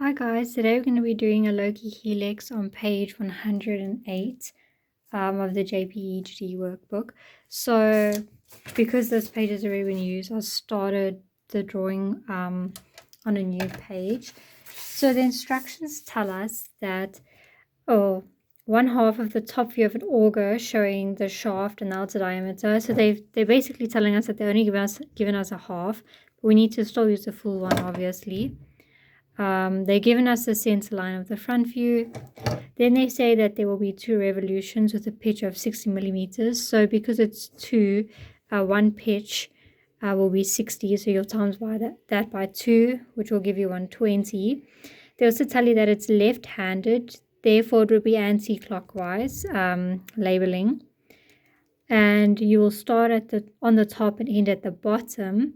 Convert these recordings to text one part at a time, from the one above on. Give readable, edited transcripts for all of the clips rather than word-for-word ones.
Hi guys, today we're going to be doing a Loci Helix on page 108 of the JPEGD workbook. So because this page has already been used, I started the drawing on a new page. So the instructions tell us that one half of the top view of an auger showing the shaft and the outer diameter. So they're basically telling us that they're only given us a half, but we need to still use the full one, obviously. They're giving us the center line of the front view. Then they say that there will be 2 revolutions with a pitch of 60 millimeters. So because it's 2, one pitch will be 60. So you'll times by that by 2, which will give you 120. They also tell you that it's left-handed. Therefore, it would be anti-clockwise labeling. And you will start on the top and end at the bottom.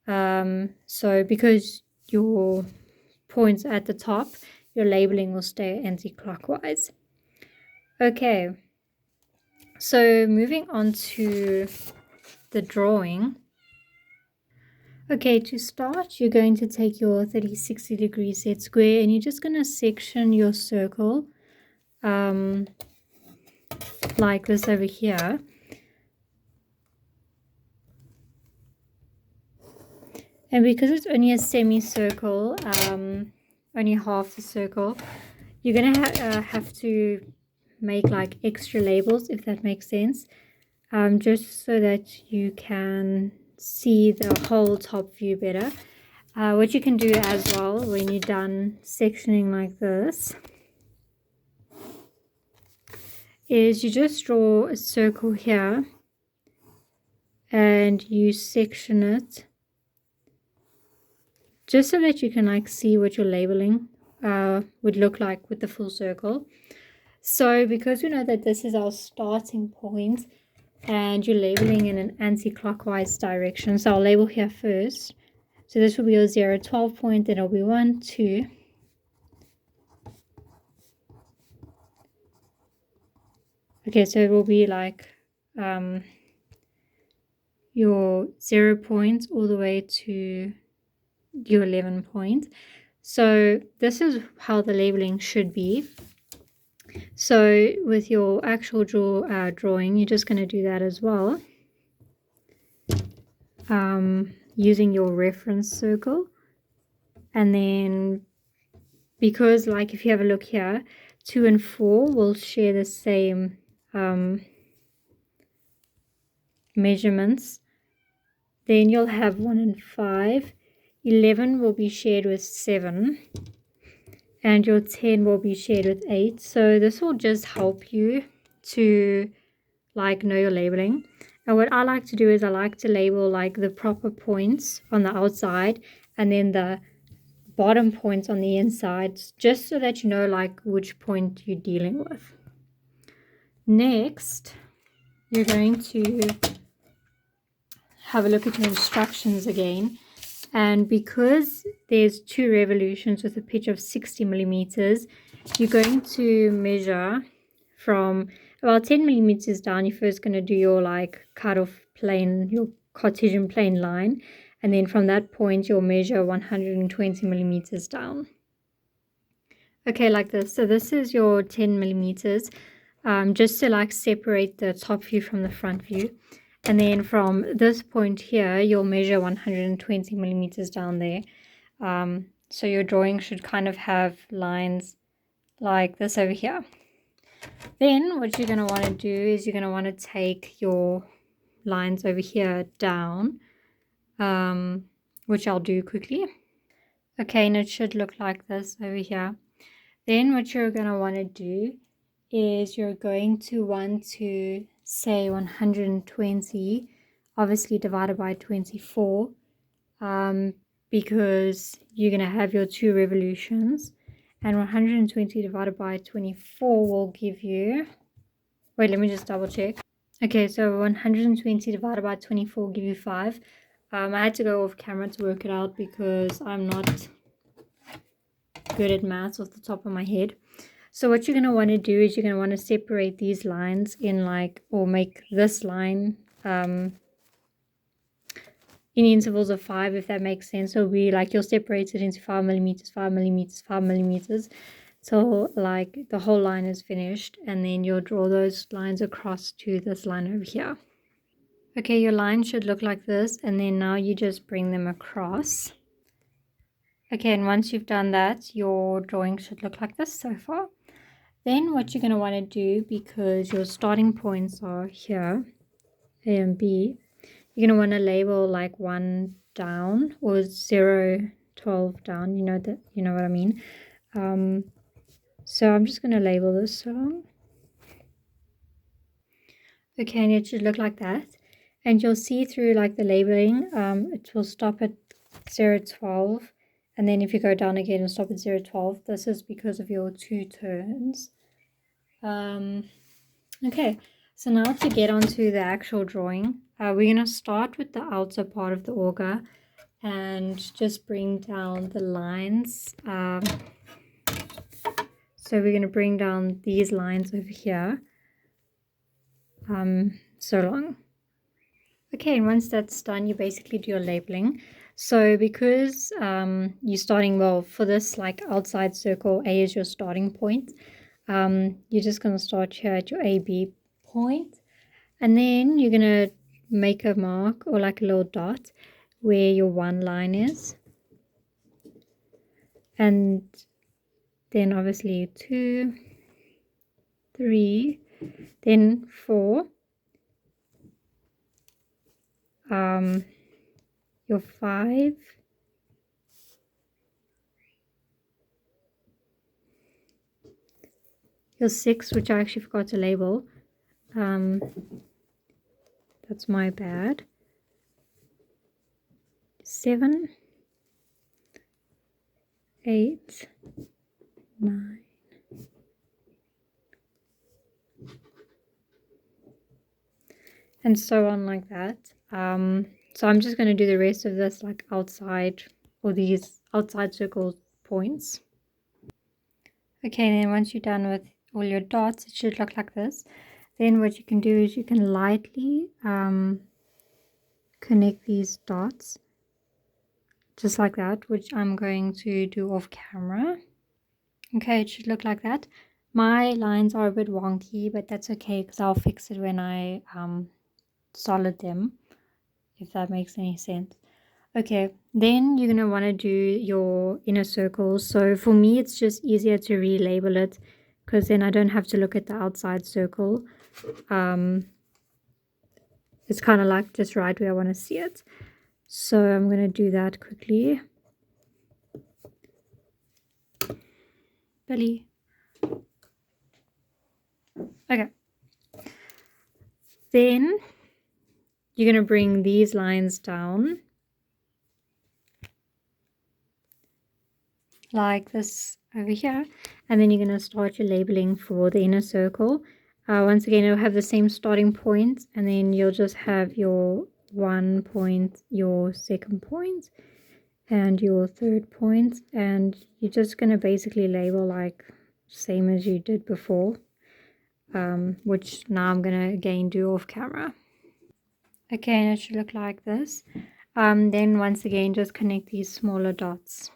So because your points at the top, your labeling will stay anti-clockwise. Okay, so moving on to the drawing. Okay, to start, you're going to take your 30-60 degree set square and you're just going to section your circle like this over here. And because it's only a semicircle, only half the circle, you're going to have to make like extra labels, if that makes sense, just so that you can see the whole top view better. What you can do as well when you're done sectioning like this is you just draw a circle here and you section it just so that you can like see what your labeling would look like with the full circle. So because we know that this is our starting point and you're labeling in an anti-clockwise direction, so I'll label here first. So this will be your 0, 12 point, then it'll be 1, 2. Okay, so it will be like your 0 point all the way to your 11 point. So this is how the labeling should be. So with your actual drawing, you're just going to do that as well, using your reference circle. And then because like if you have a look here, 2 and 4 will share the same measurements. Then you'll have 1 and 5. 11 will be shared with 7. And your 10 will be shared with 8. So this will just help you to like know your labeling. And what I like to do is I like to label like the proper points on the outside and then the bottom points on the inside, just so that you know like which point you're dealing with. Next, you're going to have a look at your instructions again. And because there's 2 revolutions with a pitch of 60 millimeters, you're going to measure from about 10 millimeters down. You're first going to do your like cut-off plane, your Cartesian plane line. And then from that point, you'll measure 120 millimeters down. Okay, like this. So this is your 10 millimeters, just to like separate the top view from the front view. And then from this point here, you'll measure 120 millimeters down there. So your drawing should kind of have lines like this over here. Then what you're going to want to do is you're going to want to take your lines over here down, which I'll do quickly. Okay, and it should look like this over here. Then what you're going to want to do is you're going to want to say 120, obviously divided by 24, because you're going to have your 2 revolutions. And 120 divided by 24 will give you, wait, let me just double check. Okay, so 120 divided by 24 will give you 5. I had to go off camera to work it out because I'm not good at maths off the top of my head. So what you're going to want to do is you're going to want to separate these lines in like, or make this line in intervals of 5, if that makes sense. So you'll separate it into 5 millimeters, 5 millimeters, 5 millimeters, so like the whole line is finished, and then you'll draw those lines across to this line over here. Okay, your line should look like this, and then now you just bring them across. Okay, and once you've done that, your drawing should look like this so far. Then what you're going to want to do, because your starting points are here, A and B, you're going to want to label like 1 down or 0, 12 down, you know what I mean. So I'm just going to label this along. Okay, and it should look like that. And you'll see through like the labeling, it will stop at 0, 12. And then if you go down again and stop at 0, 12, this is because of your 2 turns. Okay, so now to get onto the actual drawing, we're going to start with the outer part of the auger and just bring down the lines. So we're going to bring down these lines over here, so long. Okay, and once that's done, you basically do your labeling. So because you're starting, well, for this like outside circle, A is your starting point. You're just going to start here at your AB point, and then you're going to make a mark or like a little dot where your 1 line is, and then obviously 2, 3, then 4, your 5, your 6, which I actually forgot to label. That's my bad. 7, 8, 9. And so on like that. So I'm just going to do the rest of this like outside, or these outside circle points. Okay, then once you're done with all your dots, it should look like this. Then what you can do is you can lightly connect these dots, just like that, which I'm going to do off camera. Okay, it should look like that. My lines are a bit wonky, but that's okay because I'll fix it when I solid them, if that makes any sense. Okay, then you're going to want to do your inner circles. So for me, it's just easier to relabel it because then I don't have to look at the outside circle. It's kind of like just right where I want to see it. So I'm going to do that quickly. Billy. Okay. Then you're going to bring these lines down like this over here, and then you're going to start your labeling for the inner circle. Once again, it'll have the same starting point, and then you'll just have your 1 point, your 2nd point, and your 3rd point, and you're just going to basically label like same as you did before, which now I'm going to again do off camera. Okay, and it should look like this. Then once again, just connect these smaller dots.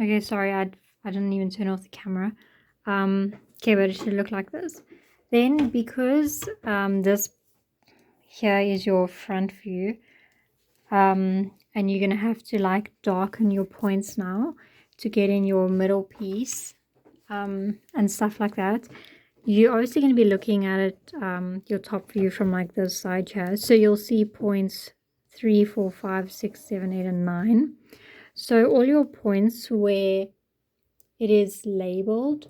Okay, sorry, I didn't even turn off the camera. Okay, but it should look like this. Then because this here is your front view, and you're gonna have to like darken your points now to get in your middle piece, and stuff like that. You're obviously going to be looking at it, your top view from like this side here. So you'll see points 3, 4, 5, 6, 7, 8, and 9. So all your points where it is labeled,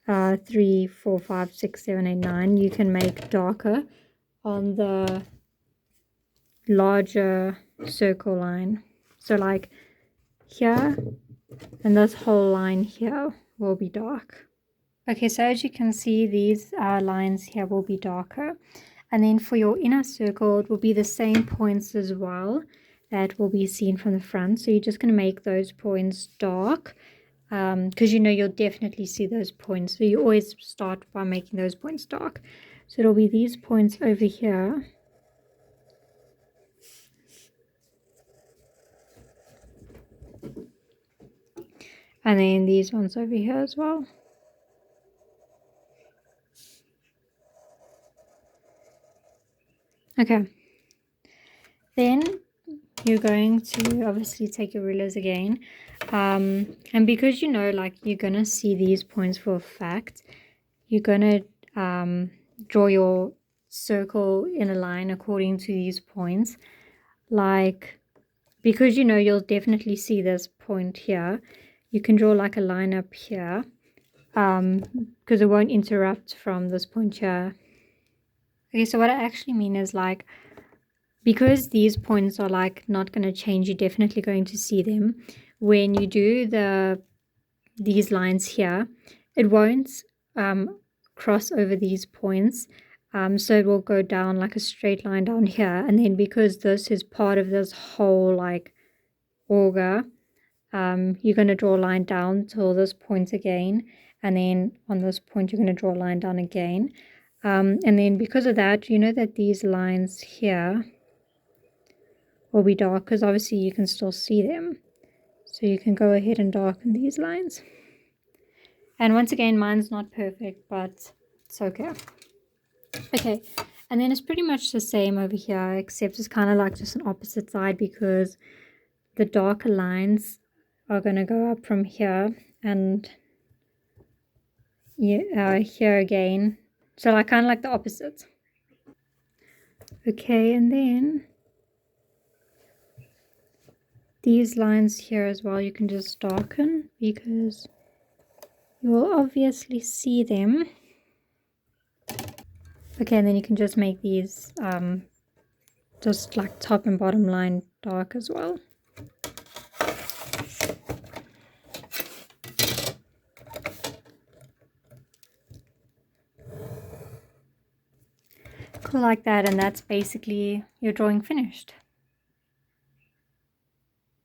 3, 4, 5, 6, 7, 8, 9, you can make darker on the larger circle line. So like here, and this whole line here will be dark. Okay, so as you can see, these lines here will be darker. And then for your inner circle, it will be the same points as well that will be seen from the front. So you're just going to make those points dark because you know you'll definitely see those points. So you always start by making those points dark. So it'll be these points over here. And then these ones over here as well. Okay. Then you're going to obviously take your rulers again. And because you know, like, you're going to see these points for a fact, you're going to draw your circle in a line according to these points. Like, because you know you'll definitely see this point here, you can draw like a line up here because it won't interrupt from this point here. Okay, so what I actually mean is, like, because these points are like not going to change, you're definitely going to see them. When you do these lines here, it won't cross over these points. So it will go down like a straight line down here. And then because this is part of this whole like auger, you're going to draw a line down till this point again. And then on this point, you're going to draw a line down again. And then because of that, you know that these lines here will be dark because obviously you can still see them. So you can go ahead and darken these lines. And once again, mine's not perfect, but it's okay. Okay, and then it's pretty much the same over here, except it's kind of like just an opposite side because the darker lines are going to go up from here and here again. So like kind of like the opposite. Okay, and then these lines here as well, you can just darken because you will obviously see them. Okay, and then you can just make these just like top and bottom line dark as well. Cool, like that, and that's basically your drawing finished.